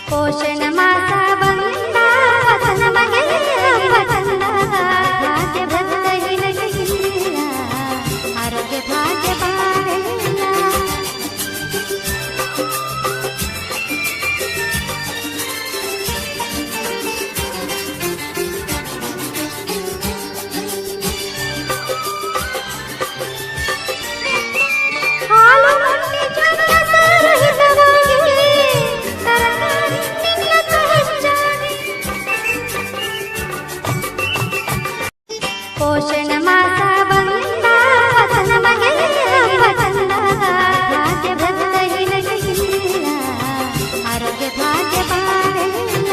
ಪೋಷಣ ಮಾಸ ಬಂದ ಹೊಸ ನಮಗೆ ಬಂದ ಭಾಗ್ಯ ಭಕ್ತ ನಿನಗಿಲ್ಲ ಆರೋಗ್ಯ ಭಾಗ್ಯ ಬಾಳೆಲ್ಲ ಹಾಲು ಮೊಟ್ಟೆ ಜನ ಸರಹಿತವಾಗಿ ತರಕಾರಿ ತಿನ್ನಕ ಹೆಚ್ಚಾಗಿ ಪೋಷಣ ಮಾಸ ಬಂದ ಹೊಸ ನಮಗೆ ಬಂದ ಭಾಗ್ಯ ಭಕ್ತ ನಿನಗಿಲ್ಲ ಆರೋಗ್ಯ ಭಾಗ್ಯ ಬಾಳೆಲ್ಲ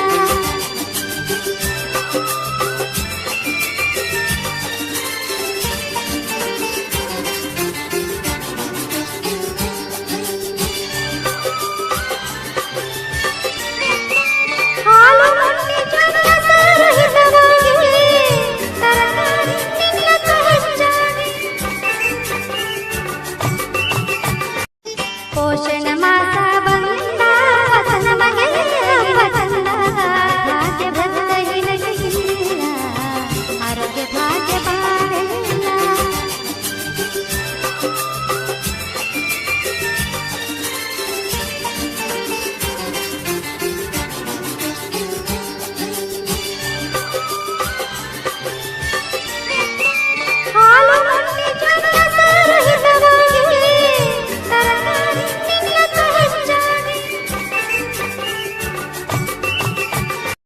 ಹಾಲು ಮೊಟ್ಟೆ ಜನ ಸರಹಿತವಾಗಿ ತರಕಾರಿ ತಿನ್ನಕ ಹೆಚ್ಚಾಗಿ ಪೋಷಣ